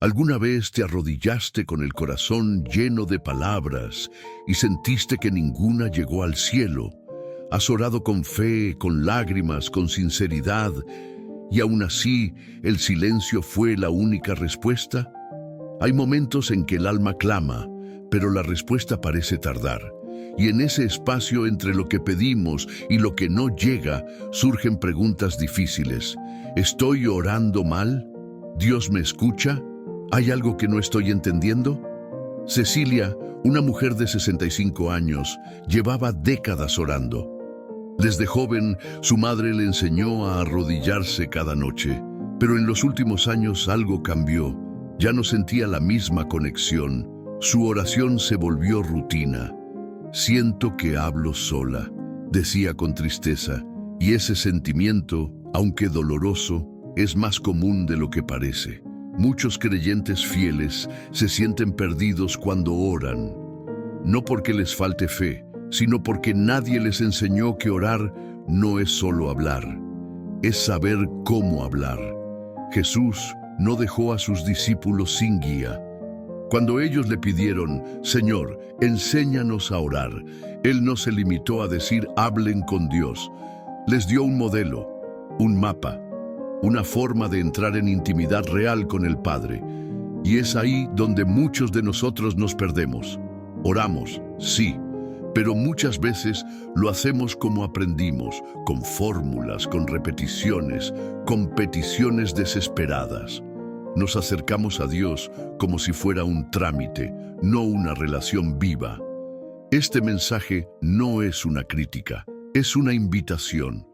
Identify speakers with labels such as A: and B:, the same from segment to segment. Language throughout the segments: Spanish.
A: ¿Alguna vez te arrodillaste con el corazón lleno de palabras y sentiste que ninguna llegó al cielo? ¿Has orado con fe, con lágrimas, con sinceridad, y aún así el silencio fue la única respuesta? Hay momentos en que el alma clama, pero la respuesta parece tardar. Y en ese espacio entre lo que pedimos y lo que no llega, surgen preguntas difíciles. ¿Estoy orando mal? ¿Dios me escucha? ¿Hay algo que no estoy entendiendo? Cecilia, una mujer de 65 años, llevaba décadas orando. Desde joven, su madre le enseñó a arrodillarse cada noche, pero en los últimos años algo cambió. Ya no sentía la misma conexión. Su oración se volvió rutina. «Siento que hablo sola», decía con tristeza, y ese sentimiento, aunque doloroso, es más común de lo que parece. Muchos creyentes fieles se sienten perdidos cuando oran, no porque les falte fe, sino porque nadie les enseñó que orar no es solo hablar, es saber cómo hablar. Jesús no dejó a sus discípulos sin guía. Cuando ellos le pidieron, «Señor, enséñanos a orar», Él no se limitó a decir «hablen con Dios». Les dio un modelo, un mapa, una forma de entrar en intimidad real con el Padre. Y es ahí donde muchos de nosotros nos perdemos. Oramos, sí, pero muchas veces lo hacemos como aprendimos, con fórmulas, con repeticiones, con peticiones desesperadas. Nos acercamos a Dios como si fuera un trámite, no una relación viva. Este mensaje no es una crítica, es una invitación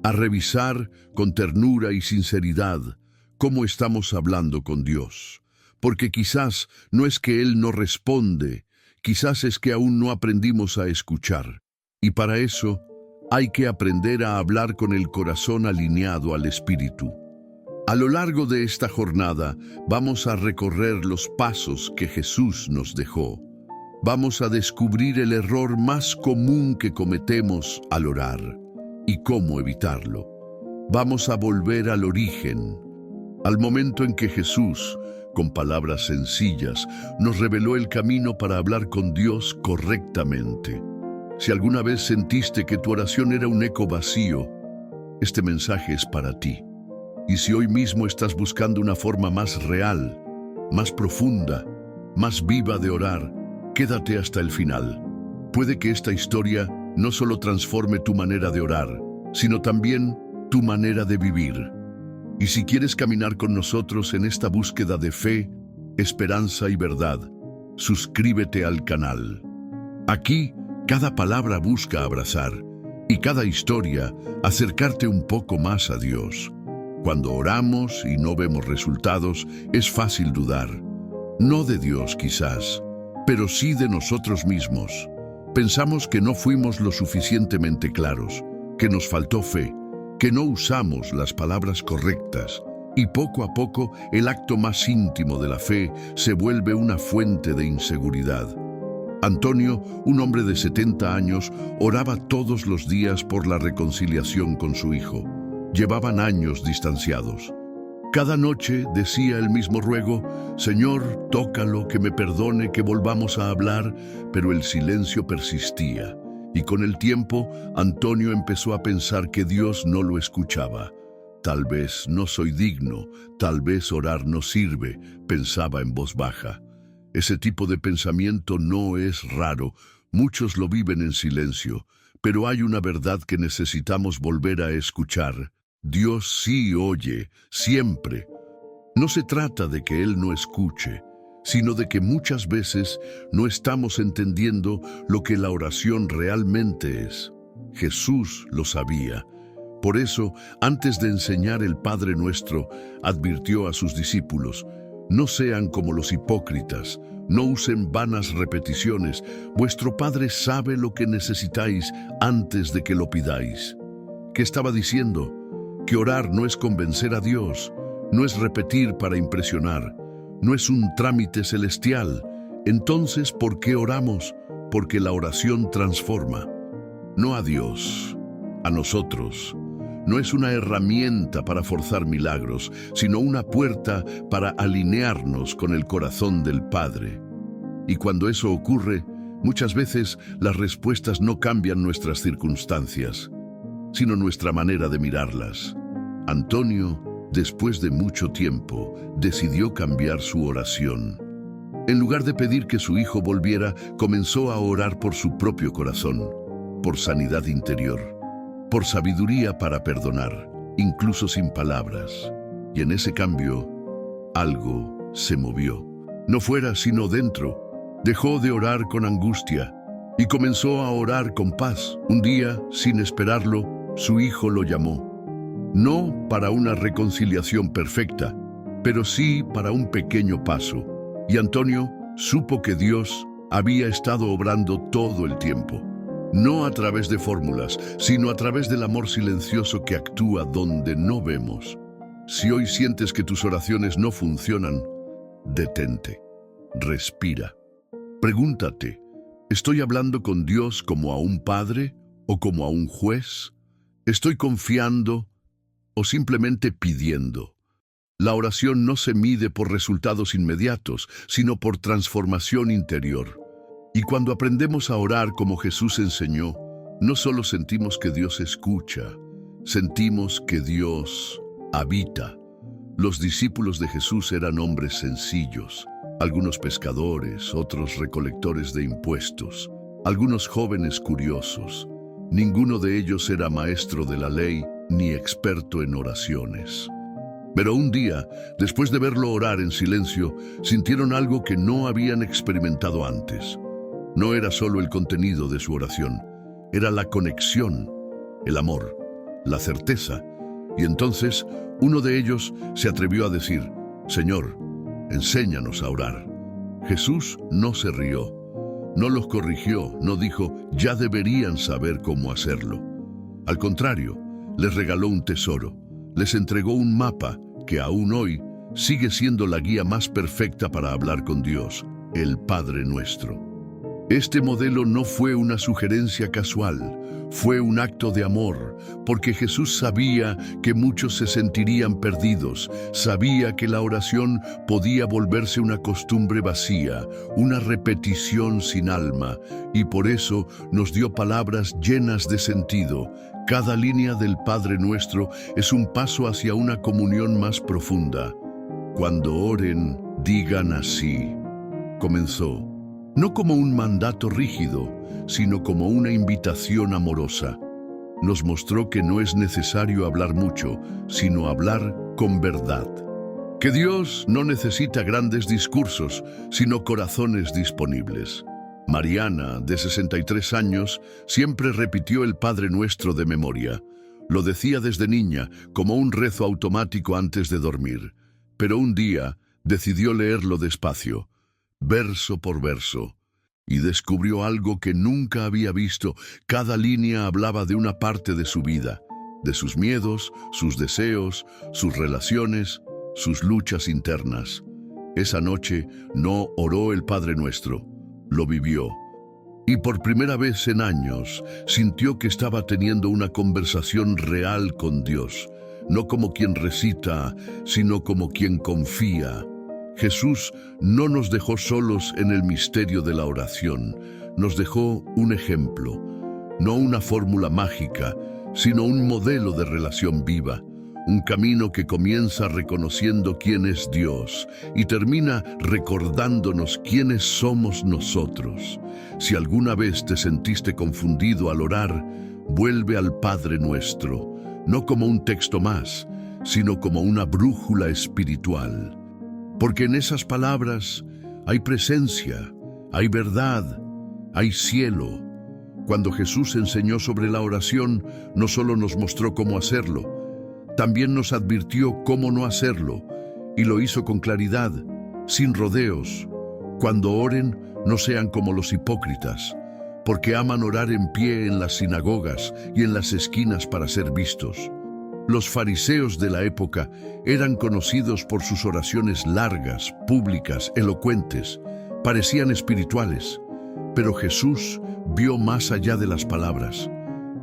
A: a revisar con ternura y sinceridad cómo estamos hablando con Dios. Porque quizás no es que Él no responde, quizás es que aún no aprendimos a escuchar. Y para eso hay que aprender a hablar con el corazón alineado al Espíritu. A lo largo de esta jornada vamos a recorrer los pasos que Jesús nos dejó. Vamos a descubrir el error más común que cometemos al orar y cómo evitarlo. Vamos a volver al origen, al momento en que Jesús, con palabras sencillas, nos reveló el camino para hablar con Dios correctamente. Si alguna vez sentiste que tu oración era un eco vacío, este mensaje es para ti. Y si hoy mismo estás buscando una forma más real, más profunda, más viva de orar, quédate hasta el final. Puede que esta historia no solo transforme tu manera de orar, sino también tu manera de vivir. Y si quieres caminar con nosotros en esta búsqueda de fe, esperanza y verdad, suscríbete al canal. Aquí, cada palabra busca abrazar y cada historia acercarte un poco más a Dios. Cuando oramos y no vemos resultados, es fácil dudar. No de Dios quizás, pero sí de nosotros mismos. Pensamos que no fuimos lo suficientemente claros, que nos faltó fe, que no usamos las palabras correctas. Y poco a poco, el acto más íntimo de la fe se vuelve una fuente de inseguridad. Antonio, un hombre de 70 años, oraba todos los días por la reconciliación con su hijo. Llevaban años distanciados. Cada noche decía el mismo ruego: «Señor, tócalo, que me perdone, que volvamos a hablar», pero el silencio persistía. Y con el tiempo, Antonio empezó a pensar que Dios no lo escuchaba. «Tal vez no soy digno, tal vez orar no sirve», pensaba en voz baja. Ese tipo de pensamiento no es raro, muchos lo viven en silencio, pero hay una verdad que necesitamos volver a escuchar. Dios sí oye, siempre. No se trata de que Él no escuche, sino de que muchas veces no estamos entendiendo lo que la oración realmente es. Jesús lo sabía. Por eso, antes de enseñar el Padre Nuestro, advirtió a sus discípulos: «No sean como los hipócritas, no usen vanas repeticiones. Vuestro Padre sabe lo que necesitáis antes de que lo pidáis». ¿Qué estaba diciendo? Que orar no es convencer a Dios, no es repetir para impresionar, no es un trámite celestial. Entonces, ¿por qué oramos? Porque la oración transforma. No a Dios, a nosotros. no es una herramienta para forzar milagros, sino una puerta para alinearnos con el corazón del Padre. Y cuando eso ocurre, muchas veces las respuestas no cambian nuestras circunstancias, sino nuestra manera de mirarlas. Antonio, después de mucho tiempo, decidió cambiar su oración. En lugar de pedir que su hijo volviera, comenzó a orar por su propio corazón, por sanidad interior, por sabiduría para perdonar, incluso sin palabras. Y en ese cambio, algo se movió. No fuera sino dentro. Dejó de orar con angustia y comenzó a orar con paz. Un día, sin esperarlo, su hijo lo llamó. No para una reconciliación perfecta, pero sí para un pequeño paso. Y Antonio supo que Dios había estado obrando todo el tiempo. No a través de fórmulas, sino a través del amor silencioso que actúa donde no vemos. Si hoy sientes que tus oraciones no funcionan, detente, respira. Pregúntate, ¿estoy hablando con Dios como a un padre o como a un juez? ¿Estoy confiando o simplemente pidiendo? La oración no se mide por resultados inmediatos, sino por transformación interior. Y cuando aprendemos a orar como Jesús enseñó, no solo sentimos que Dios escucha, sentimos que Dios habita. Los discípulos de Jesús eran hombres sencillos, algunos pescadores, otros recolectores de impuestos, algunos jóvenes curiosos. Ninguno de ellos era maestro de la ley ni experto en oraciones. Pero un día, después de verlo orar en silencio, sintieron algo que no habían experimentado antes. No era solo el contenido de su oración, era la conexión, el amor, la certeza. Y entonces, uno de ellos se atrevió a decir, «Señor, enséñanos a orar». Jesús no se rió, no los corrigió, no dijo, «Ya deberían saber cómo hacerlo». Al contrario, les regaló un tesoro, les entregó un mapa que aún hoy sigue siendo la guía más perfecta para hablar con Dios, el Padre Nuestro. Este modelo no fue una sugerencia casual, fue un acto de amor, porque Jesús sabía que muchos se sentirían perdidos, sabía que la oración podía volverse una costumbre vacía, una repetición sin alma, y por eso nos dio palabras llenas de sentido. Cada línea del Padre Nuestro es un paso hacia una comunión más profunda. Cuando oren, digan así. Comenzó. No como un mandato rígido, sino como una invitación amorosa. Nos mostró que no es necesario hablar mucho, sino hablar con verdad. Que Dios no necesita grandes discursos, sino corazones disponibles. Mariana, de 63 años, siempre repitió el Padre Nuestro de memoria. Lo decía desde niña, como un rezo automático antes de dormir. Pero un día decidió leerlo despacio, verso por verso, y descubrió algo que nunca había visto. Cada línea hablaba de una parte de su vida, de sus miedos, sus deseos, sus relaciones, sus luchas internas. Esa noche no oró el Padre Nuestro, lo vivió. Y por primera vez en años sintió que estaba teniendo una conversación real con Dios, no como quien recita, sino como quien confía. Jesús no nos dejó solos en el misterio de la oración, nos dejó un ejemplo, no una fórmula mágica, sino un modelo de relación viva, un camino que comienza reconociendo quién es Dios y termina recordándonos quiénes somos nosotros. Si alguna vez te sentiste confundido al orar, vuelve al Padre Nuestro, no como un texto más, sino como una brújula espiritual. Porque en esas palabras hay presencia, hay verdad, hay cielo. Cuando Jesús enseñó sobre la oración, no solo nos mostró cómo hacerlo, también nos advirtió cómo no hacerlo, y lo hizo con claridad, sin rodeos. Cuando oren, no sean como los hipócritas, porque aman orar en pie en las sinagogas y en las esquinas para ser vistos. Los fariseos de la época eran conocidos por sus oraciones largas, públicas, elocuentes. Parecían espirituales, pero Jesús vio más allá de las palabras,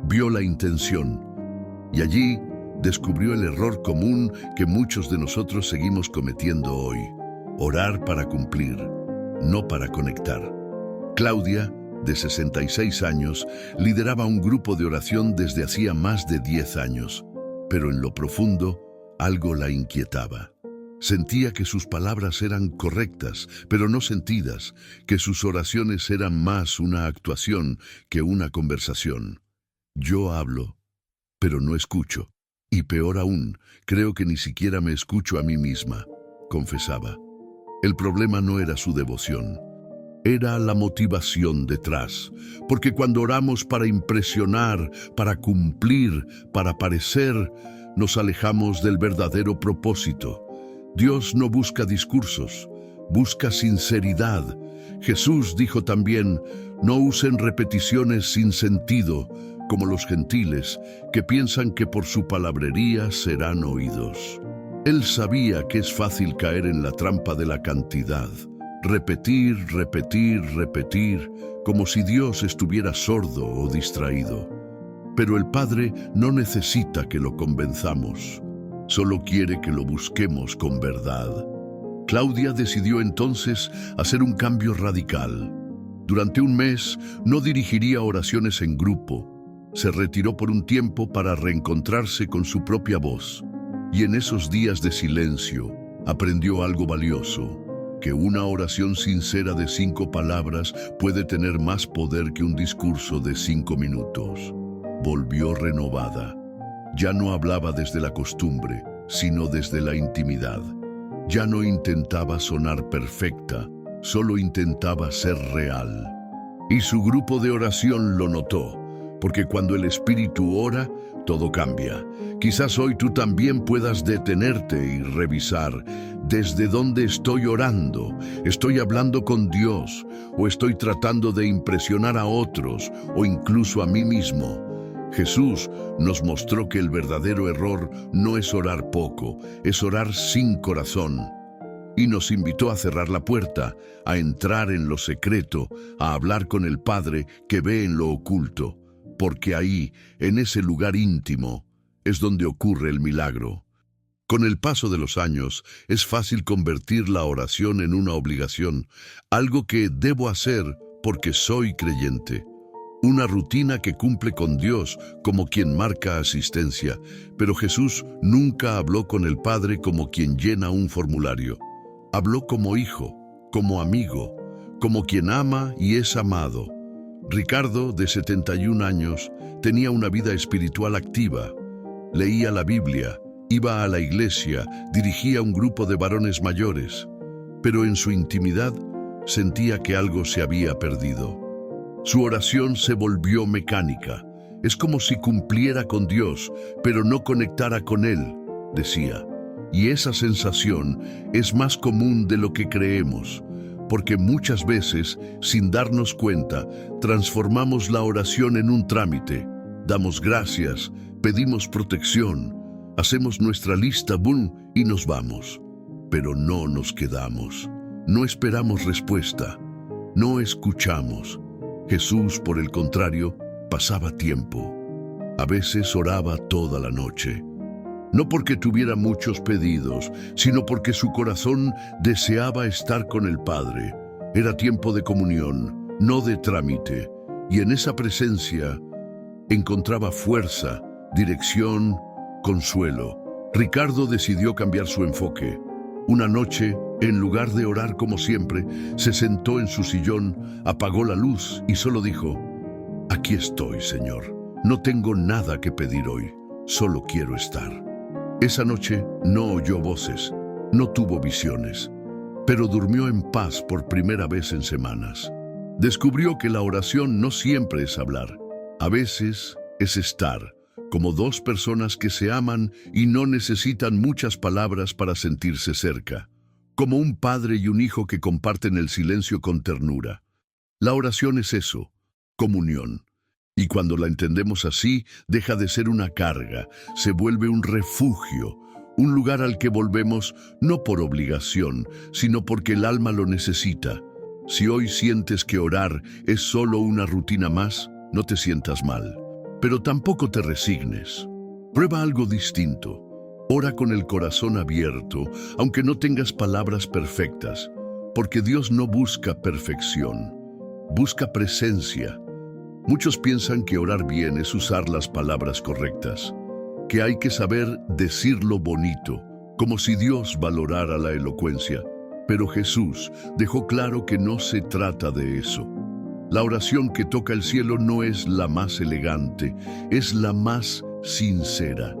A: vio la intención. Y allí, descubrió el error común que muchos de nosotros seguimos cometiendo hoy: orar para cumplir, no para conectar. Claudia, de 66 años, lideraba un grupo de oración desde hacía más de 10 años, pero en lo profundo, algo la inquietaba. Sentía que sus palabras eran correctas, pero no sentidas, que sus oraciones eran más una actuación que una conversación. Yo hablo, pero no escucho. Y peor aún, creo que ni siquiera me escucho a mí misma, confesaba. El problema no era su devoción, era la motivación detrás, porque cuando oramos para impresionar, para cumplir, para parecer, nos alejamos del verdadero propósito. Dios no busca discursos, busca sinceridad. Jesús dijo también: no usen repeticiones sin sentido, como los gentiles, que piensan que por su palabrería serán oídos. Él sabía que es fácil caer en la trampa de la cantidad. Repetir, repetir, repetir, como si Dios estuviera sordo o distraído. Pero el Padre no necesita que lo convenzamos. Solo quiere que lo busquemos con verdad. Claudia decidió entonces hacer un cambio radical. Durante un mes no dirigiría oraciones en grupo. Se retiró por un tiempo para reencontrarse con su propia voz. Y en esos días de silencio aprendió algo valioso: que una oración sincera de 5 palabras puede tener más poder que un discurso de 5 minutos. Volvió renovada. Ya no hablaba desde la costumbre, sino desde la intimidad. Ya no intentaba sonar perfecta, solo intentaba ser real. Y su grupo de oración lo notó, porque cuando el Espíritu ora, todo cambia. Quizás hoy tú también puedas detenerte y revisar: ¿desde dónde estoy orando? ¿Estoy hablando con Dios? ¿O estoy tratando de impresionar a otros o incluso a mí mismo? Jesús nos mostró que el verdadero error no es orar poco, es orar sin corazón. Y nos invitó a cerrar la puerta, a entrar en lo secreto, a hablar con el Padre que ve en lo oculto, porque ahí, en ese lugar íntimo, es donde ocurre el milagro. Con el paso de los años, es fácil convertir la oración en una obligación, algo que debo hacer porque soy creyente. Una rutina que cumple con Dios como quien marca asistencia, pero Jesús nunca habló con el Padre como quien llena un formulario. Habló como hijo, como amigo, como quien ama y es amado. Ricardo, de 71 años, tenía una vida espiritual activa. Leía la Biblia, iba a la iglesia, dirigía un grupo de varones mayores, pero en su intimidad sentía que algo se había perdido. Su oración se volvió mecánica. Es como si cumpliera con Dios, pero no conectara con Él, decía. Y esa sensación es más común de lo que creemos, porque muchas veces, sin darnos cuenta, transformamos la oración en un trámite. Damos gracias, pedimos protección, hacemos nuestra lista, boom, y nos vamos. Pero no nos quedamos. No esperamos respuesta. No escuchamos. Jesús, por el contrario, pasaba tiempo. A veces oraba toda la noche. No porque tuviera muchos pedidos, sino porque su corazón deseaba estar con el Padre. Era tiempo de comunión, no de trámite. Y en esa presencia encontraba fuerza, dirección, consuelo. Ricardo decidió cambiar su enfoque. Una noche, en lugar de orar como siempre, se sentó en su sillón, apagó la luz y solo dijo: «Aquí estoy, Señor. No tengo nada que pedir hoy, solo quiero estar». Esa noche no oyó voces, no tuvo visiones, pero durmió en paz por primera vez en semanas. Descubrió que la oración no siempre es hablar. A veces es estar, como dos personas que se aman y no necesitan muchas palabras para sentirse cerca, como un padre y un hijo que comparten el silencio con ternura. La oración es eso, comunión. Y cuando la entendemos así, deja de ser una carga, se vuelve un refugio, un lugar al que volvemos no por obligación, sino porque el alma lo necesita. Si hoy sientes que orar es solo una rutina más, no te sientas mal, pero tampoco te resignes. Prueba algo distinto. Ora con el corazón abierto, aunque no tengas palabras perfectas, porque Dios no busca perfección, busca presencia. Muchos piensan que orar bien es usar las palabras correctas, que hay que saber decirlo bonito, como si Dios valorara la elocuencia. Pero Jesús dejó claro que no se trata de eso. La oración que toca el cielo no es la más elegante, es la más sincera.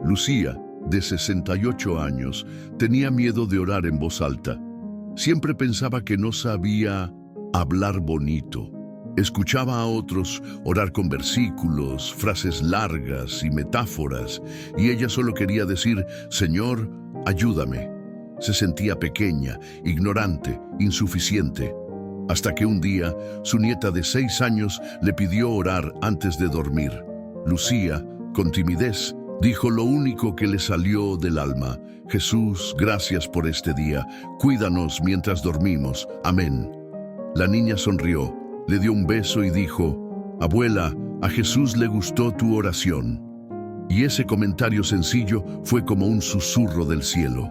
A: Lucía, de 68 años, tenía miedo de orar en voz alta. Siempre pensaba que no sabía hablar bonito. Escuchaba a otros orar con versículos, frases largas y metáforas, y ella solo quería decir, Señor, ayúdame. Se sentía pequeña, ignorante, insuficiente, hasta que un día su nieta de 6 años le pidió orar antes de dormir. Lucía, con timidez, dijo lo único que le salió del alma: Jesús, gracias por este día, cuídanos mientras dormimos, amén. La niña sonrió, le dio un beso y dijo, abuela, a Jesús le gustó tu oración. Y ese comentario sencillo fue como un susurro del cielo.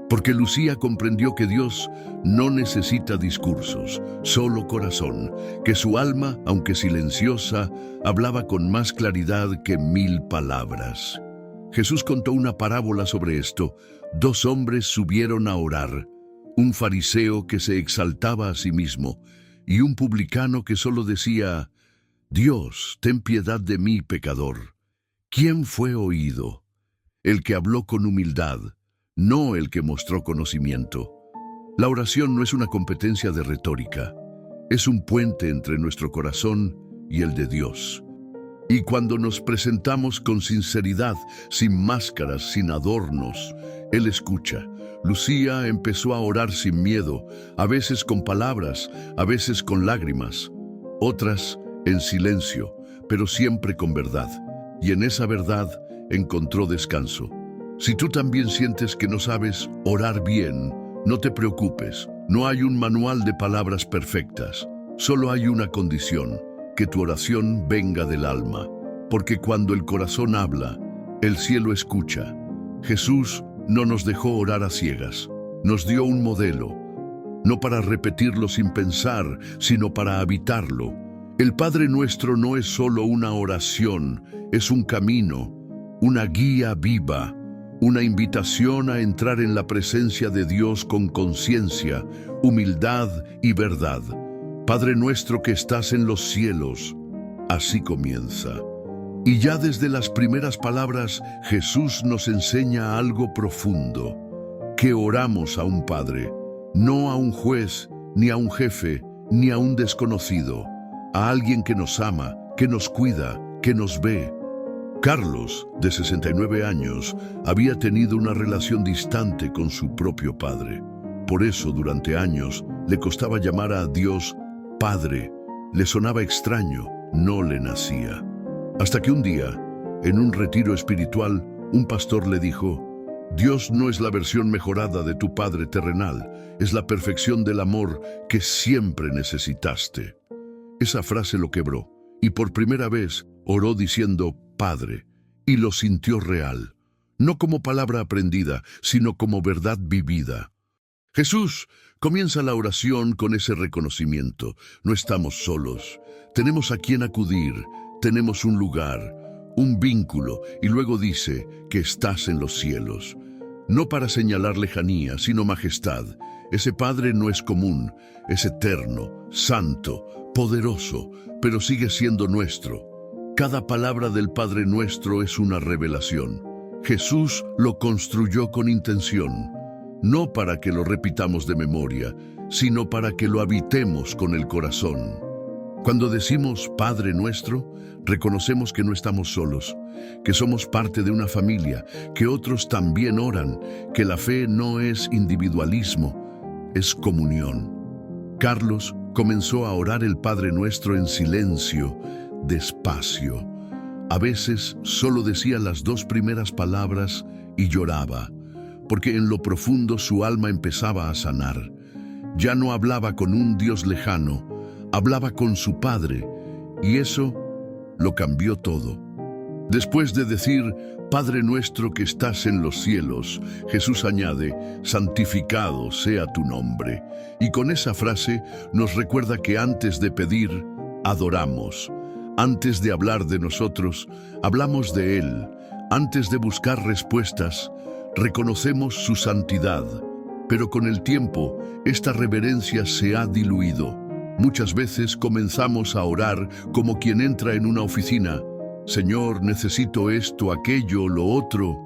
A: Porque Lucía comprendió que Dios no necesita discursos, solo corazón, que su alma, aunque silenciosa, hablaba con más claridad que 1000 palabras. Jesús contó una parábola sobre esto. 2 hombres subieron a orar, un fariseo que se exaltaba a sí mismo y un publicano que solo decía, Dios, ten piedad de mí, pecador. ¿Quién fue oído? El que habló con humildad, no el que mostró conocimiento. La oración no es una competencia de retórica, es un puente entre nuestro corazón y el de Dios. Y cuando nos presentamos con sinceridad, sin máscaras, sin adornos, Él escucha. Lucía empezó a orar sin miedo, a veces con palabras, a veces con lágrimas, otras en silencio, pero siempre con verdad. Y en esa verdad encontró descanso. Si tú también sientes que no sabes orar bien, no te preocupes. No hay un manual de palabras perfectas. Solo hay una condición: que tu oración venga del alma. Porque cuando el corazón habla, el cielo escucha. Jesús no nos dejó orar a ciegas. Nos dio un modelo, no para repetirlo sin pensar, sino para habitarlo. El Padre Nuestro no es solo una oración, es un camino, una guía viva, una invitación a entrar en la presencia de Dios con conciencia, humildad y verdad. Padre nuestro que estás en los cielos, así comienza. Y ya desde las primeras palabras, Jesús nos enseña algo profundo, que oramos a un Padre, no a un juez, ni a un jefe, ni a un desconocido, a alguien que nos ama, que nos cuida, que nos ve. Carlos, de 69 años, había tenido una relación distante con su propio padre. Por eso, durante años, le costaba llamar a Dios Padre. Le sonaba extraño, no le nacía. Hasta que un día, en un retiro espiritual, un pastor le dijo, Dios no es la versión mejorada de tu Padre terrenal, es la perfección del amor que siempre necesitaste. Esa frase lo quebró, y por primera vez oró diciendo Padre, y lo sintió real, no como palabra aprendida, sino como verdad vivida. Jesús comienza la oración con ese reconocimiento. No estamos solos, tenemos a quien acudir, tenemos un lugar, un vínculo, y luego dice que estás en los cielos. No para señalar lejanía, sino majestad. Ese Padre no es común, es eterno, santo, poderoso, pero sigue siendo nuestro. Cada palabra del Padre Nuestro es una revelación. Jesús lo construyó con intención, no para que lo repitamos de memoria, sino para que lo habitemos con el corazón. Cuando decimos Padre Nuestro, reconocemos que no estamos solos, que somos parte de una familia, que otros también oran, que la fe no es individualismo, es comunión. Carlos comenzó a orar el Padre Nuestro en silencio, despacio. A veces solo decía las 2 primeras palabras y lloraba, porque en lo profundo su alma empezaba a sanar. Ya no hablaba con un Dios lejano, hablaba con su Padre, y eso lo cambió todo. Después de decir Padre nuestro que estás en los cielos, Jesús añade, santificado sea tu nombre. Y con esa frase nos recuerda que antes de pedir, adoramos. Antes de hablar de nosotros, hablamos de Él. Antes de buscar respuestas, reconocemos su santidad. Pero con el tiempo, esta reverencia se ha diluido. Muchas veces comenzamos a orar como quien entra en una oficina. Señor, necesito esto, aquello, lo otro.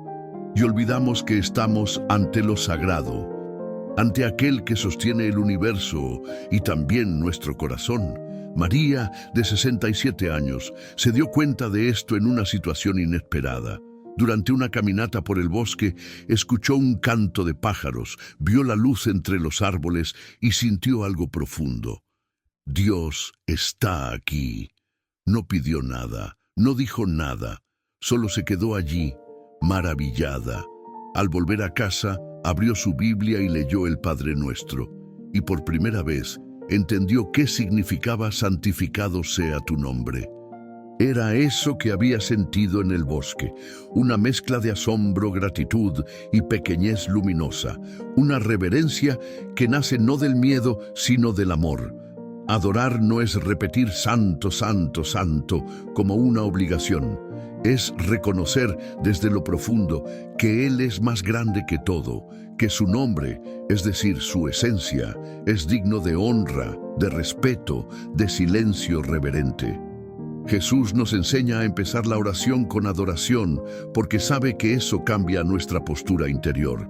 A: Y olvidamos que estamos ante lo sagrado, ante aquel que sostiene el universo y también nuestro corazón. María, de 67 años, se dio cuenta de esto en una situación inesperada. Durante una caminata por el bosque, escuchó un canto de pájaros, vio la luz entre los árboles y sintió algo profundo. Dios está aquí. No pidió nada, no dijo nada, solo se quedó allí, maravillada. Al volver a casa, abrió su Biblia y leyó el Padre Nuestro, y por primera vez entendió qué significaba santificado sea tu nombre. Era eso que había sentido en el bosque, una mezcla de asombro, gratitud y pequeñez luminosa, una reverencia que nace no del miedo, sino del amor. Adorar no es repetir santo, santo, santo como una obligación. Es reconocer desde lo profundo que Él es más grande que todo, que su nombre, es decir, su esencia, es digno de honra, de respeto, de silencio reverente. Jesús nos enseña a empezar la oración con adoración porque sabe que eso cambia nuestra postura interior.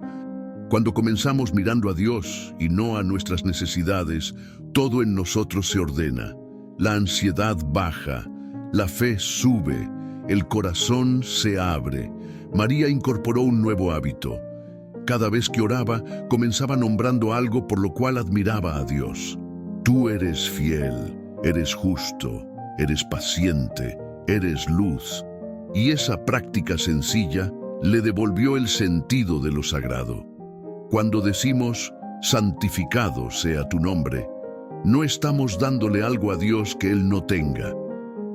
A: Cuando comenzamos mirando a Dios y no a nuestras necesidades, todo en nosotros se ordena. La ansiedad baja, la fe sube, el corazón se abre. María incorporó un nuevo hábito. Cada vez que oraba, comenzaba nombrando algo por lo cual admiraba a Dios. Tú eres fiel, eres justo, eres paciente, eres luz. Y esa práctica sencilla le devolvió el sentido de lo sagrado. Cuando decimos, santificado sea tu nombre, no estamos dándole algo a Dios que Él no tenga.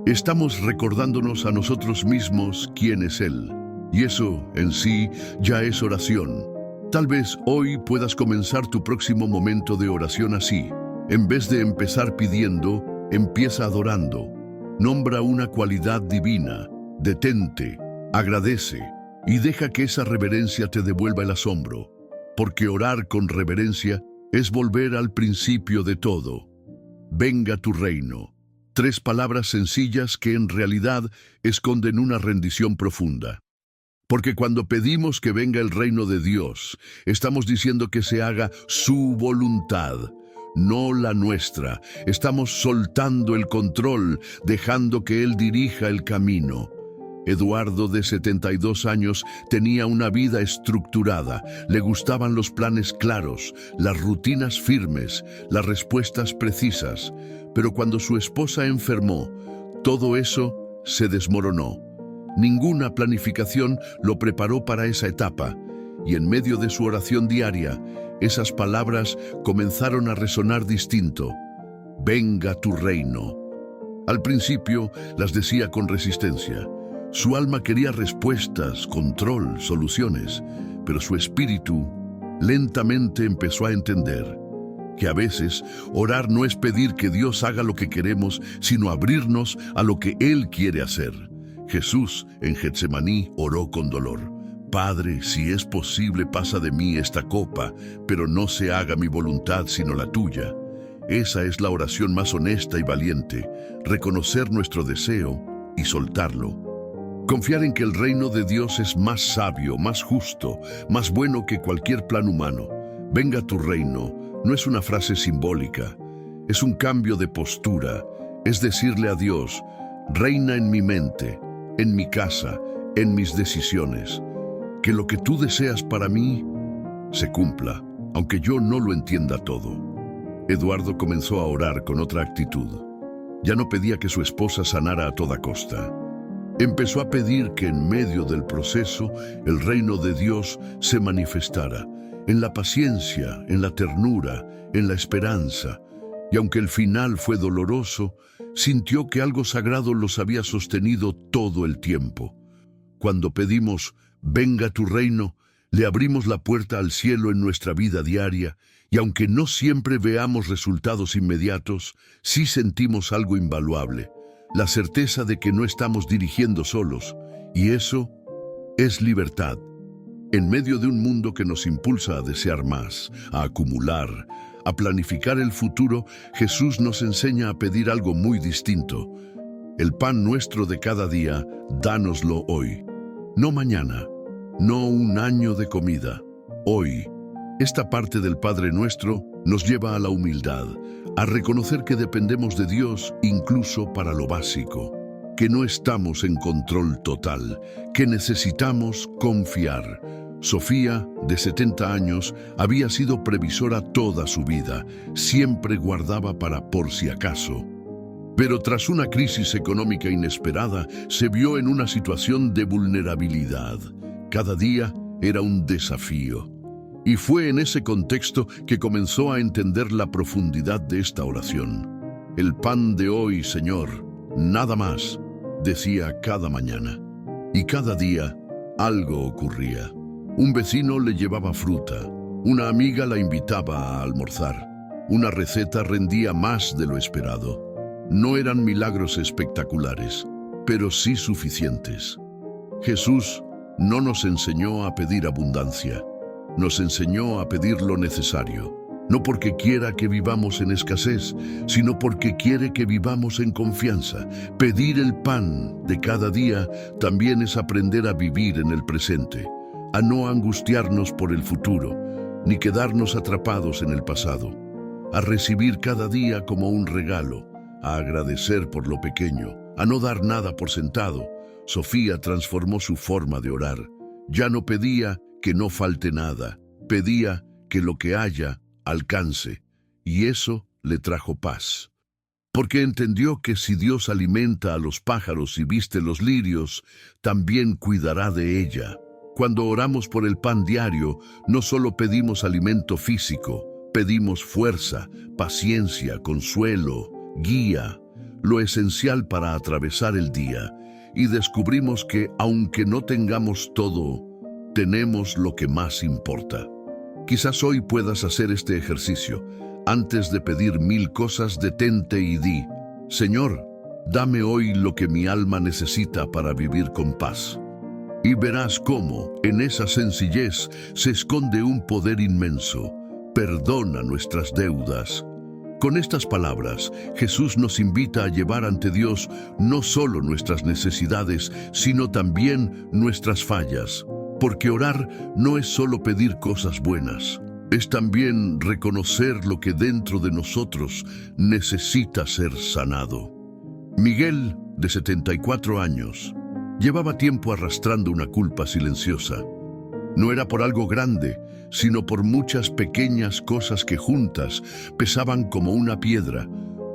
A: Estamos recordándonos a nosotros mismos quién es Él. Y eso, en sí, ya es oración. Tal vez hoy puedas comenzar tu próximo momento de oración así. En vez de empezar pidiendo, empieza adorando. Nombra una cualidad divina, detente, agradece y deja que esa reverencia te devuelva el asombro. Porque orar con reverencia es volver al principio de todo. Venga tu reino. 3 palabras sencillas que en realidad esconden una rendición profunda. Porque cuando pedimos que venga el reino de Dios, estamos diciendo que se haga su voluntad, no la nuestra. Estamos soltando el control, dejando que Él dirija el camino. Eduardo, de 72 años, tenía una vida estructurada. Le gustaban los planes claros, las rutinas firmes, las respuestas precisas. Pero cuando su esposa enfermó, todo eso se desmoronó. Ninguna planificación lo preparó para esa etapa. Y en medio de su oración diaria, esas palabras comenzaron a resonar distinto. Venga tu reino. Al principio las decía con resistencia. Su alma quería respuestas, control, soluciones, pero su espíritu lentamente empezó a entender que a veces orar no es pedir que Dios haga lo que queremos, sino abrirnos a lo que Él quiere hacer. Jesús, en Getsemaní, oró con dolor. Padre, si es posible, pasa de mí esta copa, pero no se haga mi voluntad sino la tuya. Esa es la oración más honesta y valiente, reconocer nuestro deseo y soltarlo. Confiar en que el reino de Dios es más sabio, más justo, más bueno que cualquier plan humano. Venga tu reino no es una frase simbólica, es un cambio de postura, es decirle a Dios, reina en mi mente, en mi casa, en mis decisiones. Que lo que tú deseas para mí se cumpla, aunque yo no lo entienda todo. Eduardo comenzó a orar con otra actitud. Ya no pedía que su esposa sanara a toda costa. Empezó a pedir que en medio del proceso el reino de Dios se manifestara, en la paciencia, en la ternura, en la esperanza. Y aunque el final fue doloroso, sintió que algo sagrado los había sostenido todo el tiempo. Cuando pedimos, venga tu reino, le abrimos la puerta al cielo en nuestra vida diaria, y aunque no siempre veamos resultados inmediatos, sí sentimos algo invaluable, la certeza de que no estamos dirigiendo solos, y eso es libertad. En medio de un mundo que nos impulsa a desear más, a acumular, a planificar el futuro, Jesús nos enseña a pedir algo muy distinto. El pan nuestro de cada día, dánoslo hoy. No mañana, no un año de comida, hoy. Esta parte del Padre Nuestro nos lleva a la humildad, a reconocer que dependemos de Dios incluso para lo básico, que no estamos en control total, que necesitamos confiar. Sofía, de 70 años, había sido previsora toda su vida, siempre guardaba para por si acaso. Pero tras una crisis económica inesperada, se vio en una situación de vulnerabilidad. Cada día era un desafío. Y fue en ese contexto que comenzó a entender la profundidad de esta oración. El pan de hoy, Señor, nada más, decía cada mañana. Y cada día algo ocurría. Un vecino le llevaba fruta, una amiga la invitaba a almorzar, una receta rendía más de lo esperado. No eran milagros espectaculares, pero sí suficientes. Jesús no nos enseñó a pedir abundancia, nos enseñó a pedir lo necesario, no porque quiera que vivamos en escasez, sino porque quiere que vivamos en confianza. Pedir el pan de cada día también es aprender a vivir en el presente, a no angustiarnos por el futuro, ni quedarnos atrapados en el pasado, a recibir cada día como un regalo, a agradecer por lo pequeño, a no dar nada por sentado. Sofía transformó su forma de orar. Ya no pedía que no falte nada, pedía que lo que haya alcance, y eso le trajo paz. Porque entendió que si Dios alimenta a los pájaros y viste los lirios, también cuidará de ella. Cuando oramos por el pan diario, no solo pedimos alimento físico, pedimos fuerza, paciencia, consuelo, guía, lo esencial para atravesar el día, y descubrimos que, aunque no tengamos todo, tenemos lo que más importa. Quizás hoy puedas hacer este ejercicio. Antes de pedir 1000 cosas, detente y di, Señor, dame hoy lo que mi alma necesita para vivir con paz. Y verás cómo, en esa sencillez, se esconde un poder inmenso. Perdona nuestras deudas. Con estas palabras, Jesús nos invita a llevar ante Dios no solo nuestras necesidades, sino también nuestras fallas. Porque orar no es solo pedir cosas buenas, es también reconocer lo que dentro de nosotros necesita ser sanado. Miguel, de 74 años, llevaba tiempo arrastrando una culpa silenciosa. No era por algo grande, sino por muchas pequeñas cosas que juntas pesaban como una piedra,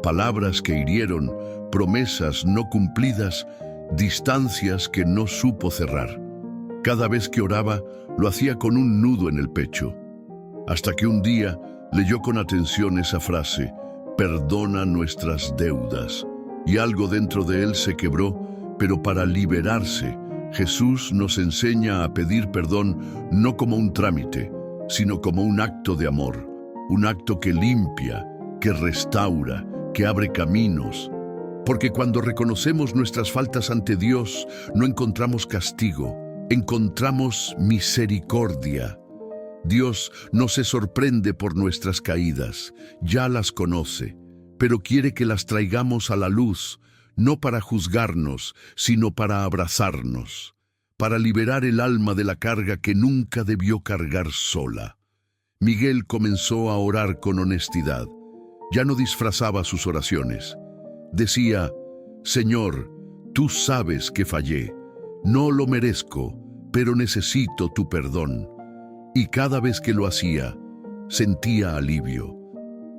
A: palabras que hirieron, promesas no cumplidas, distancias que no supo cerrar. Cada vez que oraba, lo hacía con un nudo en el pecho, hasta que un día leyó con atención esa frase, perdona nuestras deudas, y algo dentro de él se quebró. Pero para liberarse, Jesús nos enseña a pedir perdón no como un trámite, sino como un acto de amor, un acto que limpia, que restaura, que abre caminos. Porque cuando reconocemos nuestras faltas ante Dios, no encontramos castigo, encontramos misericordia. Dios no se sorprende por nuestras caídas, ya las conoce, pero quiere que las traigamos a la luz, no para juzgarnos, sino para abrazarnos, para liberar el alma de la carga que nunca debió cargar sola. Miguel comenzó a orar con honestidad. Ya no disfrazaba sus oraciones. Decía, Señor, tú sabes que fallé. No lo merezco, pero necesito tu perdón. Y cada vez que lo hacía, sentía alivio,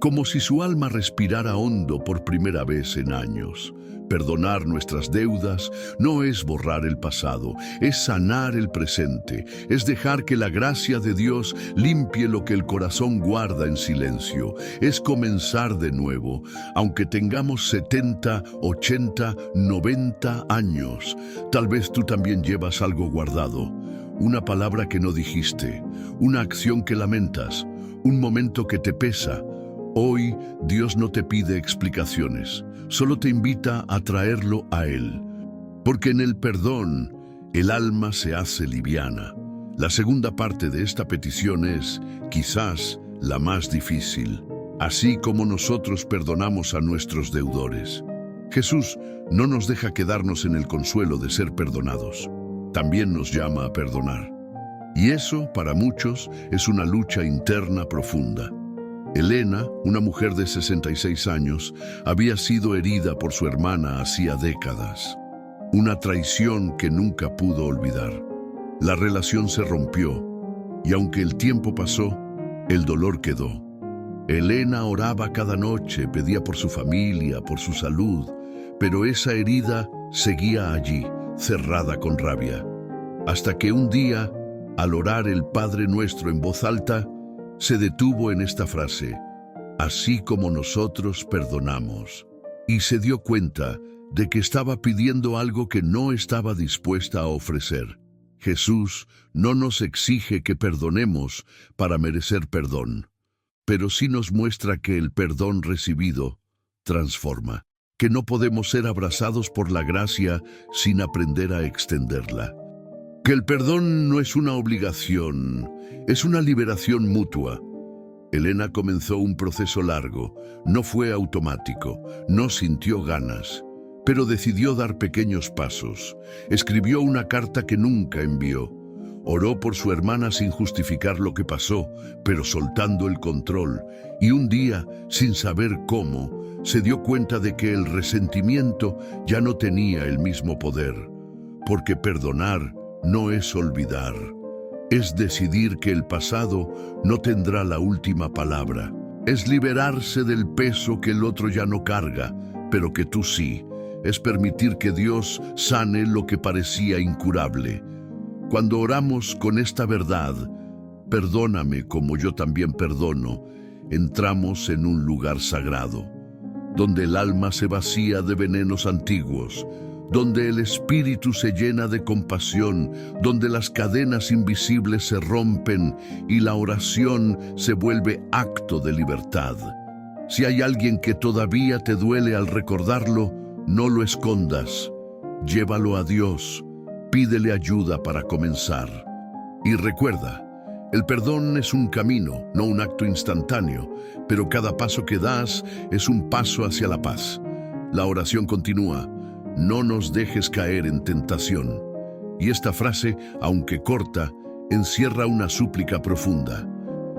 A: como si su alma respirara hondo por primera vez en años. Perdonar nuestras deudas no es borrar el pasado, es sanar el presente, es dejar que la gracia de Dios limpie lo que el corazón guarda en silencio, es comenzar de nuevo, aunque tengamos 70, 80, 90 años. Tal vez tú también llevas algo guardado, una palabra que no dijiste, una acción que lamentas, un momento que te pesa. Hoy Dios no te pide explicaciones, solo te invita a traerlo a Él. Porque en el perdón, el alma se hace liviana. La segunda parte de esta petición es, quizás, la más difícil. Así como nosotros perdonamos a nuestros deudores. Jesús no nos deja quedarnos en el consuelo de ser perdonados. También nos llama a perdonar. Y eso, para muchos, es una lucha interna profunda. Elena, una mujer de 66 años, había sido herida por su hermana hacía décadas. Una traición que nunca pudo olvidar. La relación se rompió, y aunque el tiempo pasó, el dolor quedó. Elena oraba cada noche, pedía por su familia, por su salud, pero esa herida seguía allí, cerrada con rabia. Hasta que un día, al orar el Padre Nuestro en voz alta, se detuvo en esta frase, así como nosotros perdonamos, y se dio cuenta de que estaba pidiendo algo que no estaba dispuesta a ofrecer. Jesús no nos exige que perdonemos para merecer perdón, pero sí nos muestra que el perdón recibido transforma, que no podemos ser abrazados por la gracia sin aprender a extenderla. Que el perdón no es una obligación, es una liberación mutua. Elena comenzó un proceso largo, no fue automático, no sintió ganas, pero decidió dar pequeños pasos. Escribió una carta que nunca envió. Oró por su hermana sin justificar lo que pasó, pero soltando el control. Y un día, sin saber cómo, se dio cuenta de que el resentimiento ya no tenía el mismo poder, porque perdonar no es olvidar, es decidir que el pasado no tendrá la última palabra, es liberarse del peso que el otro ya no carga, pero que tú sí, es permitir que Dios sane lo que parecía incurable. Cuando oramos con esta verdad, perdóname como yo también perdono, entramos en un lugar sagrado, donde el alma se vacía de venenos antiguos, donde el espíritu se llena de compasión, donde las cadenas invisibles se rompen y la oración se vuelve acto de libertad. Si hay alguien que todavía te duele al recordarlo, no lo escondas. Llévalo a Dios, pídele ayuda para comenzar. Y recuerda, el perdón es un camino, no un acto instantáneo, pero cada paso que das es un paso hacia la paz. La oración continúa. No nos dejes caer en tentación. Y esta frase, aunque corta, encierra una súplica profunda.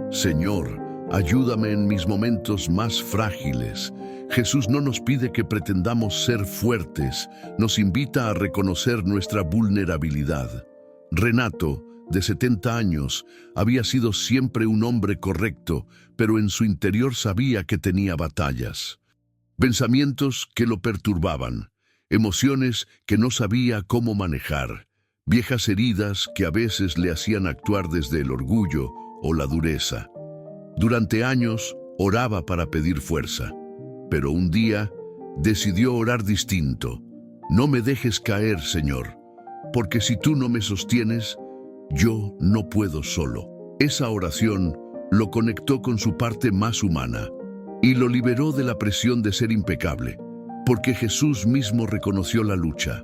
A: Señor, ayúdame en mis momentos más frágiles. Jesús no nos pide que pretendamos ser fuertes, nos invita a reconocer nuestra vulnerabilidad. Renato, de 70 años, había sido siempre un hombre correcto, pero en su interior sabía que tenía batallas. Pensamientos que lo perturbaban. Emociones que no sabía cómo manejar, viejas heridas que a veces le hacían actuar desde el orgullo o la dureza. Durante años oraba para pedir fuerza, pero un día decidió orar distinto. No me dejes caer, Señor, porque si tú no me sostienes, yo no puedo solo. Esa oración lo conectó con su parte más humana y lo liberó de la presión de ser impecable. Porque Jesús mismo reconoció la lucha.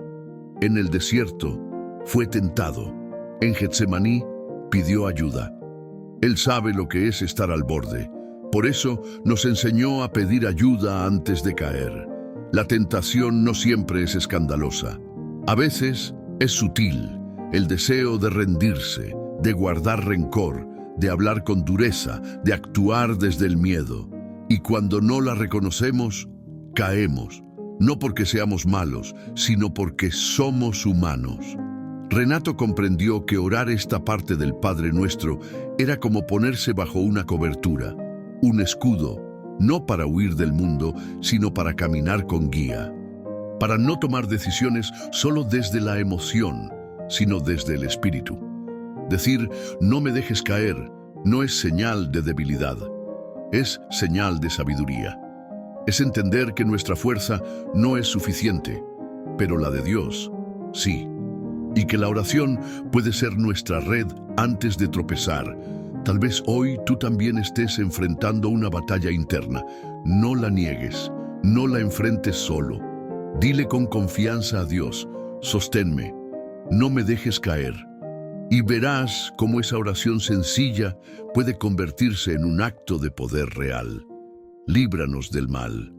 A: En el desierto fue tentado. En Getsemaní pidió ayuda. Él sabe lo que es estar al borde. Por eso nos enseñó a pedir ayuda antes de caer. La tentación no siempre es escandalosa. A veces es sutil. El deseo de rendirse, de guardar rencor, de hablar con dureza, de actuar desde el miedo. Y cuando no la reconocemos, caemos. No porque seamos malos, sino porque somos humanos. Renato comprendió que orar esta parte del Padre Nuestro era como ponerse bajo una cobertura, un escudo, no para huir del mundo, sino para caminar con guía. para no tomar decisiones solo desde la emoción, sino desde el espíritu. Decir, no me dejes caer, no es señal de debilidad, es señal de sabiduría. Es entender que nuestra fuerza no es suficiente, pero la de Dios, sí. Y que la oración puede ser nuestra red antes de tropezar. Tal vez hoy tú también estés enfrentando una batalla interna. No la niegues, no la enfrentes solo. Dile con confianza a Dios, sosténme, no me dejes caer. Y verás cómo esa oración sencilla puede convertirse en un acto de poder real. Líbranos del mal.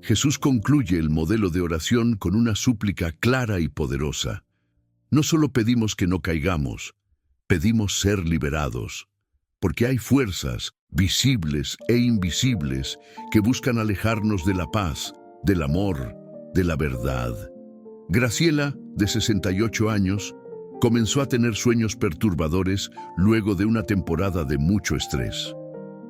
A: Jesús concluye el modelo de oración con una súplica clara y poderosa. No solo pedimos que no caigamos, pedimos ser liberados, porque hay fuerzas visibles e invisibles que buscan alejarnos de la paz, del amor, de la verdad. Graciela, de 68 años, comenzó a tener sueños perturbadores luego de una temporada de mucho estrés.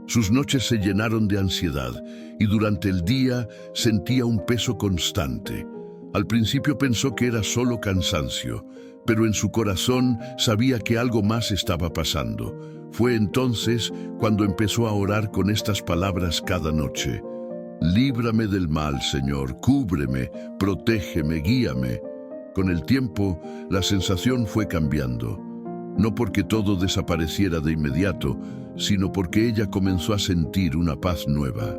A: Sus noches se llenaron de ansiedad y durante el día sentía un peso constante. Al principio pensó que era solo cansancio, pero en su corazón sabía que algo más estaba pasando. Fue entonces cuando empezó a orar con estas palabras cada noche. Líbrame del mal, Señor, cúbreme, protégeme, guíame. Con el tiempo, la sensación fue cambiando. No porque todo desapareciera de inmediato, sino porque ella comenzó a sentir una paz nueva.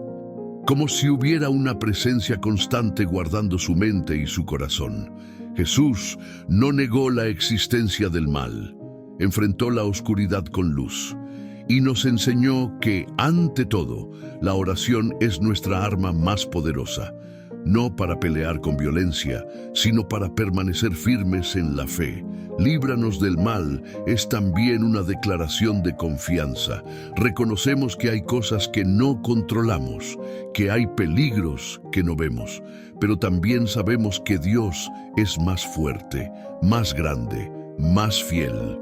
A: Como si hubiera una presencia constante guardando su mente y su corazón. Jesús no negó la existencia del mal, enfrentó la oscuridad con luz y nos enseñó que, ante todo, la oración es nuestra arma más poderosa, no para pelear con violencia, sino para permanecer firmes en la fe. Líbranos del mal es también una declaración de confianza. Reconocemos que hay cosas que no controlamos, que hay peligros que no vemos, pero también sabemos que Dios es más fuerte, más grande, más fiel.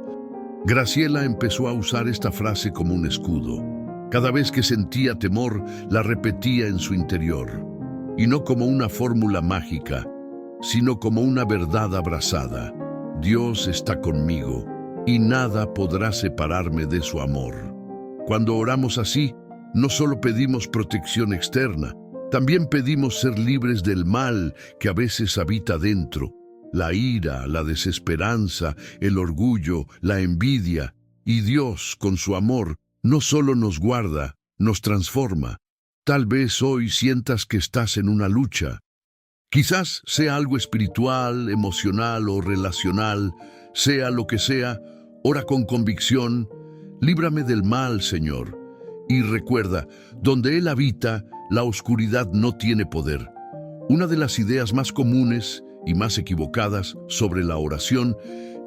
A: Graciela empezó a usar esta frase como un escudo. Cada vez que sentía temor, la repetía en su interior. Y no como una fórmula mágica, sino como una verdad abrazada. Dios está conmigo y nada podrá separarme de su amor. Cuando oramos así, no solo pedimos protección externa, también pedimos ser libres del mal que a veces habita dentro. La ira, la desesperanza, el orgullo, la envidia. Y Dios, con su amor, no solo nos guarda, nos transforma. Tal vez hoy sientas que estás en una lucha. Quizás sea algo espiritual, emocional o relacional, sea lo que sea, ora con convicción, líbrame del mal, Señor. Y recuerda, donde Él habita, la oscuridad no tiene poder. Una de las ideas más comunes y más equivocadas sobre la oración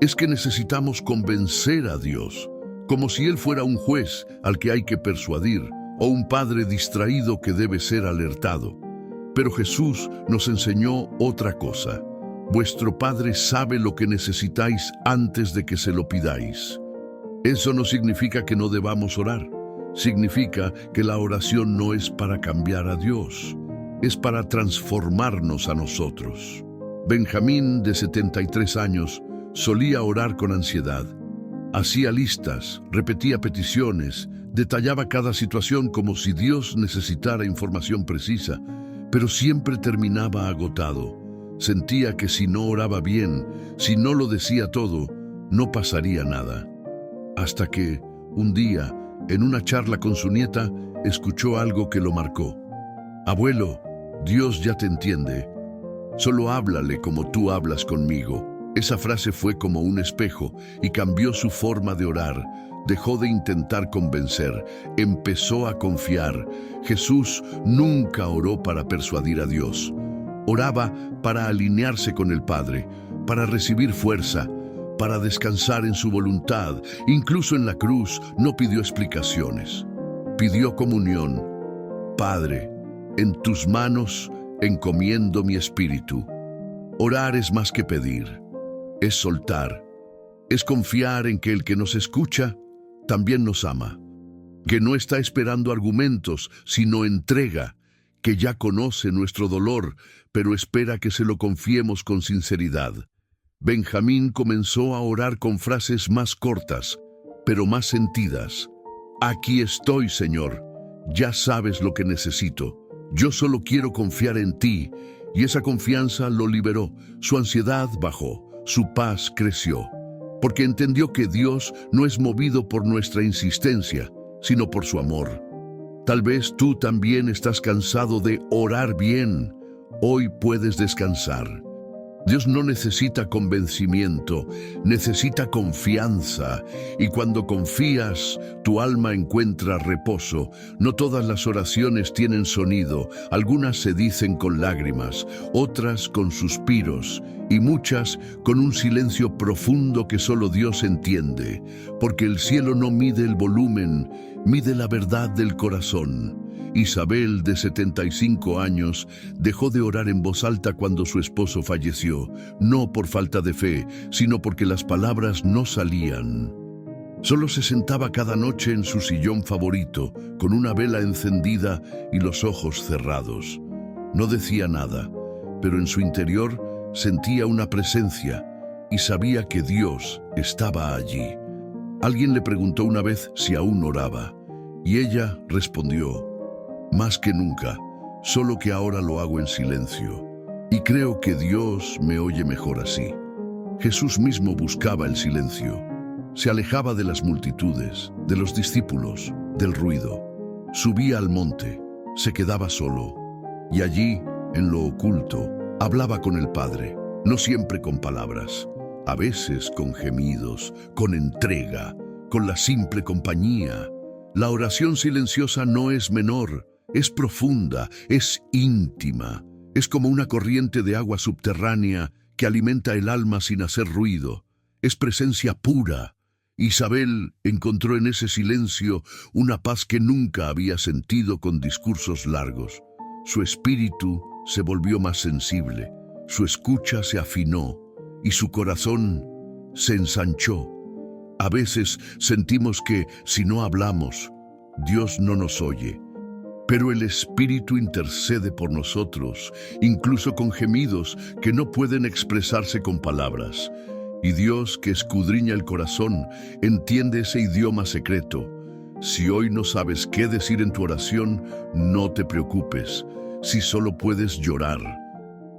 A: es que necesitamos convencer a Dios, como si Él fuera un juez al que hay que persuadir, o un padre distraído que debe ser alertado. Pero Jesús nos enseñó otra cosa. Vuestro Padre sabe lo que necesitáis antes de que se lo pidáis. Eso no significa que no debamos orar. Significa que la oración no es para cambiar a Dios, es para transformarnos a nosotros. Benjamín, de 73 años, solía orar con ansiedad. Hacía listas, repetía peticiones, detallaba cada situación como si Dios necesitara información precisa, pero siempre terminaba agotado. Sentía que si no oraba bien, si no lo decía todo, no pasaría nada. Hasta que, un día, en una charla con su nieta, escuchó algo que lo marcó. Abuelo, Dios ya te entiende. Solo háblale como tú hablas conmigo. Esa frase fue como un espejo y cambió su forma de orar. Dejó de intentar convencer, empezó a confiar. Jesús nunca oró para persuadir a Dios. Oraba para alinearse con el Padre, para recibir fuerza, para descansar en su voluntad. Incluso en la cruz no pidió explicaciones. Pidió comunión. Padre, en tus manos encomiendo mi espíritu. Orar es más que pedir, es soltar, es confiar en que el que nos escucha también nos ama, que no está esperando argumentos, sino entrega, que ya conoce nuestro dolor, pero espera que se lo confiemos con sinceridad. Benjamín comenzó a orar con frases más cortas, pero más sentidas. Aquí estoy, Señor. Ya sabes lo que necesito. Yo solo quiero confiar en ti. Y esa confianza lo liberó. Su ansiedad bajó. Su paz creció. Porque entendió que Dios no es movido por nuestra insistencia, sino por su amor. Tal vez tú también estás cansado de orar bien. Hoy puedes descansar. Dios no necesita convencimiento, necesita confianza. Y cuando confías, tu alma encuentra reposo. No todas las oraciones tienen sonido. Algunas se dicen con lágrimas, otras con suspiros, y muchas con un silencio profundo que solo Dios entiende. Porque el cielo no mide el volumen, mide la verdad del corazón. Isabel, de 75 años, dejó de orar en voz alta cuando su esposo falleció, no por falta de fe, sino porque las palabras no salían. Solo se sentaba cada noche en su sillón favorito, con una vela encendida y los ojos cerrados. No decía nada, pero en su interior sentía una presencia y sabía que Dios estaba allí. Alguien le preguntó una vez si aún oraba, y ella respondió: más que nunca, solo que ahora lo hago en silencio. Y creo que Dios me oye mejor así. Jesús mismo buscaba el silencio. Se alejaba de las multitudes, de los discípulos, del ruido. Subía al monte, se quedaba solo. Y allí, en lo oculto, hablaba con el Padre, no siempre con palabras, a veces con gemidos, con entrega, con la simple compañía. La oración silenciosa no es menor. Es profunda, es íntima, es como una corriente de agua subterránea que alimenta el alma sin hacer ruido. Es presencia pura. Isabel encontró en ese silencio una paz que nunca había sentido con discursos largos. Su espíritu se volvió más sensible, su escucha se afinó y su corazón se ensanchó. A veces sentimos que si no hablamos, Dios no nos oye. Pero el Espíritu intercede por nosotros, incluso con gemidos que no pueden expresarse con palabras. Y Dios, que escudriña el corazón, entiende ese idioma secreto. Si hoy no sabes qué decir en tu oración, no te preocupes. Si solo puedes llorar,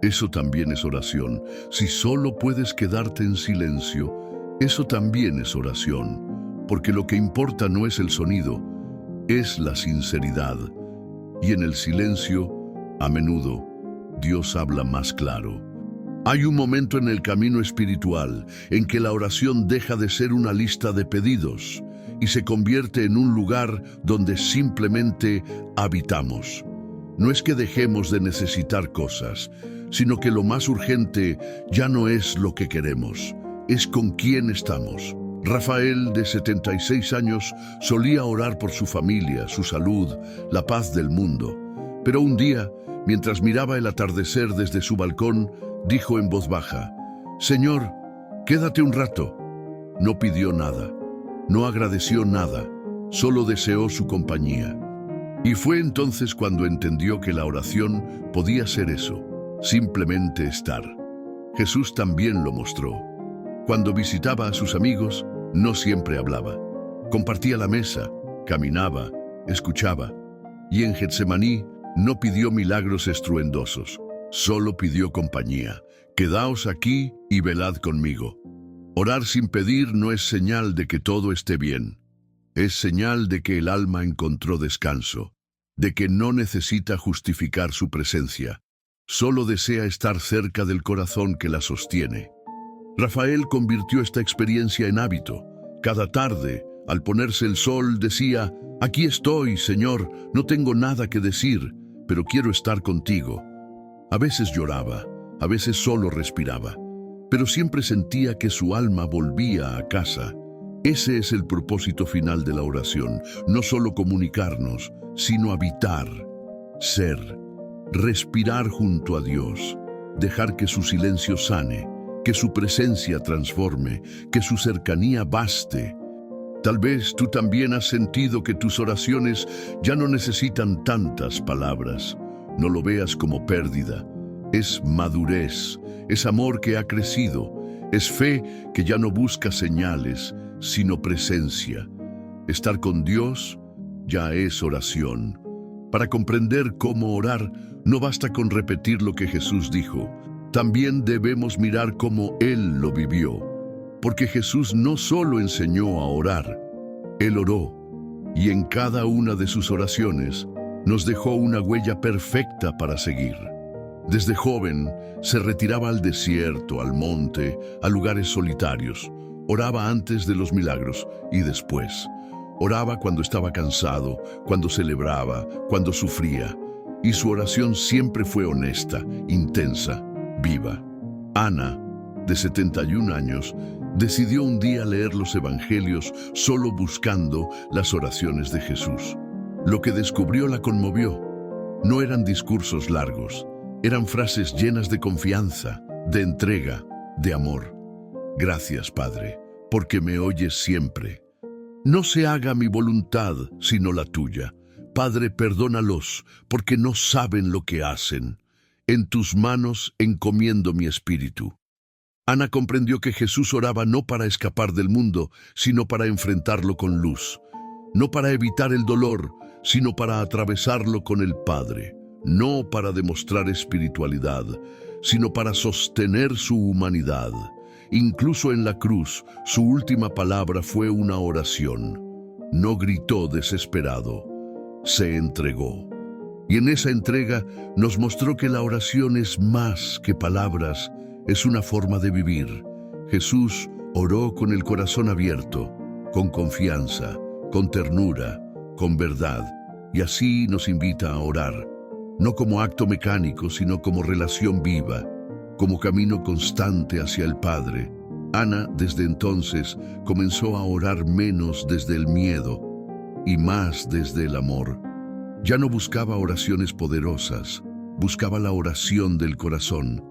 A: eso también es oración. Si solo puedes quedarte en silencio, eso también es oración. Porque lo que importa no es el sonido, es la sinceridad. Y en el silencio, a menudo, Dios habla más claro. Hay un momento en el camino espiritual en que la oración deja de ser una lista de pedidos y se convierte en un lugar donde simplemente habitamos. No es que dejemos de necesitar cosas, sino que lo más urgente ya no es lo que queremos, es con quién estamos. Rafael, de 76 años, solía orar por su familia, su salud, la paz del mundo. Pero un día, mientras miraba el atardecer desde su balcón, dijo en voz baja: «Señor, quédate un rato». No pidió nada, no agradeció nada, solo deseó su compañía. Y fue entonces cuando entendió que la oración podía ser eso, simplemente estar. Jesús también lo mostró. Cuando visitaba a sus amigos, no siempre hablaba. Compartía la mesa, caminaba, escuchaba. Y en Getsemaní no pidió milagros estruendosos, solo pidió compañía. «Quedaos aquí y velad conmigo». Orar sin pedir no es señal de que todo esté bien. Es señal de que el alma encontró descanso, de que no necesita justificar su presencia. Solo desea estar cerca del corazón que la sostiene. Rafael convirtió esta experiencia en hábito. Cada tarde, al ponerse el sol, decía: «Aquí estoy, Señor, no tengo nada que decir, pero quiero estar contigo». A veces lloraba, a veces solo respiraba, pero siempre sentía que su alma volvía a casa. Ese es el propósito final de la oración, no solo comunicarnos, sino habitar, ser, respirar junto a Dios, dejar que su silencio sane, que su presencia transforme, que su cercanía baste. Tal vez tú también has sentido que tus oraciones ya no necesitan tantas palabras. No lo veas como pérdida. Es madurez, es amor que ha crecido, es fe que ya no busca señales, sino presencia. Estar con Dios ya es oración. Para comprender cómo orar, no basta con repetir lo que Jesús dijo. También debemos mirar cómo Él lo vivió. Porque Jesús no solo enseñó a orar, Él oró. Y en cada una de sus oraciones nos dejó una huella perfecta para seguir. Desde joven se retiraba al desierto, al monte, a lugares solitarios. Oraba antes de los milagros y después. Oraba cuando estaba cansado, cuando celebraba, cuando sufría. Y su oración siempre fue honesta, intensa, viva. Ana, de 71 años, decidió un día leer los evangelios solo buscando las oraciones de Jesús. Lo que descubrió la conmovió. No eran discursos largos, eran frases llenas de confianza, de entrega, de amor. Gracias, Padre, porque me oyes siempre. No se haga mi voluntad, sino la tuya. Padre, perdónalos, porque no saben lo que hacen. En tus manos encomiendo mi espíritu. Ana comprendió que Jesús oraba no para escapar del mundo, sino para enfrentarlo con luz. No para evitar el dolor, sino para atravesarlo con el Padre. No para demostrar espiritualidad, sino para sostener su humanidad. Incluso en la cruz, su última palabra fue una oración. No gritó desesperado, se entregó. Y en esa entrega nos mostró que la oración es más que palabras, es una forma de vivir. Jesús oró con el corazón abierto, con confianza, con ternura, con verdad, y así nos invita a orar, no como acto mecánico, sino como relación viva, como camino constante hacia el Padre. Ana, desde entonces, comenzó a orar menos desde el miedo y más desde el amor. Ya no buscaba oraciones poderosas, buscaba la oración del corazón,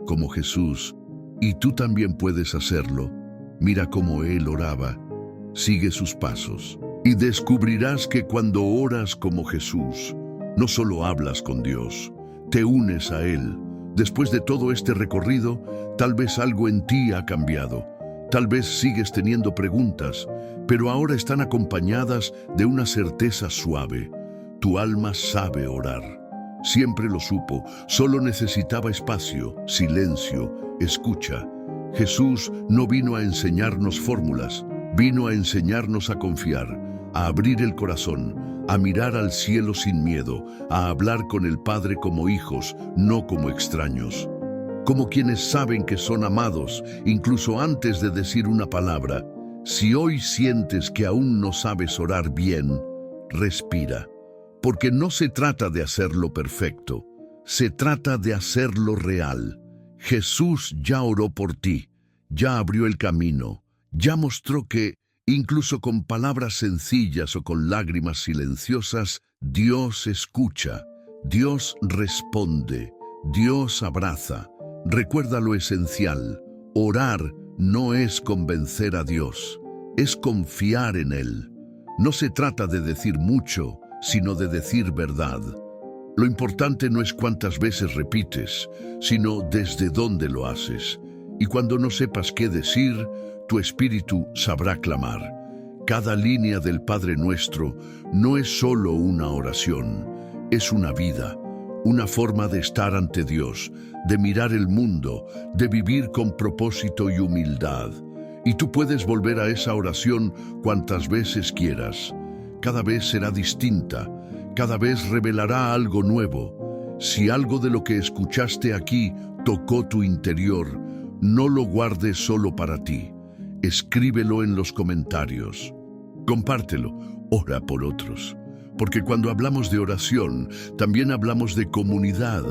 A: como Jesús, y tú también puedes hacerlo. Mira cómo Él oraba, sigue sus pasos, y descubrirás que cuando oras como Jesús, no solo hablas con Dios, te unes a Él. Después de todo este recorrido, tal vez algo en ti ha cambiado. Tal vez sigues teniendo preguntas, pero ahora están acompañadas de una certeza suave. Tu alma sabe orar. Siempre lo supo, solo necesitaba espacio, silencio, escucha. Jesús no vino a enseñarnos fórmulas, vino a enseñarnos a confiar, a abrir el corazón, a mirar al cielo sin miedo, a hablar con el Padre como hijos, no como extraños. Como quienes saben que son amados, incluso antes de decir una palabra. Si hoy sientes que aún no sabes orar bien, respira. Porque no se trata de hacerlo perfecto, se trata de hacerlo real. Jesús ya oró por ti, ya abrió el camino, ya mostró que, incluso con palabras sencillas o con lágrimas silenciosas, Dios escucha, Dios responde, Dios abraza. Recuerda lo esencial, orar no es convencer a Dios, es confiar en Él. No se trata de decir mucho, sino de decir verdad. Lo importante no es cuántas veces repites, sino desde dónde lo haces. Y cuando no sepas qué decir, tu espíritu sabrá clamar. Cada línea del Padre Nuestro no es solo una oración, es una vida, una forma de estar ante Dios, de mirar el mundo, de vivir con propósito y humildad. Y tú puedes volver a esa oración cuantas veces quieras. Cada vez será distinta, cada vez revelará algo nuevo. Si algo de lo que escuchaste aquí tocó tu interior, no lo guardes solo para ti. Escríbelo en los comentarios. Compártelo, ora por otros. Porque cuando hablamos de oración, también hablamos de comunidad,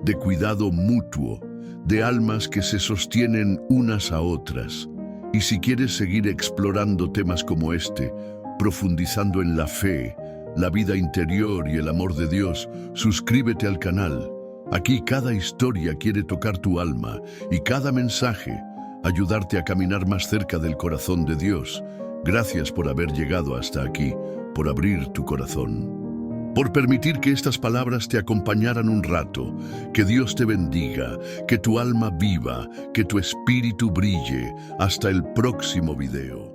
A: de cuidado mutuo, de almas que se sostienen unas a otras. Y si quieres seguir explorando temas como este, profundizando en la fe, la vida interior y el amor de Dios, suscríbete al canal. Aquí cada historia quiere tocar tu alma y cada mensaje ayudarte a caminar más cerca del corazón de Dios. Gracias por haber llegado hasta aquí, por abrir tu corazón. por permitir que estas palabras te acompañaran un rato. Que Dios te bendiga, que tu alma viva, que tu espíritu brille. Hasta el próximo video.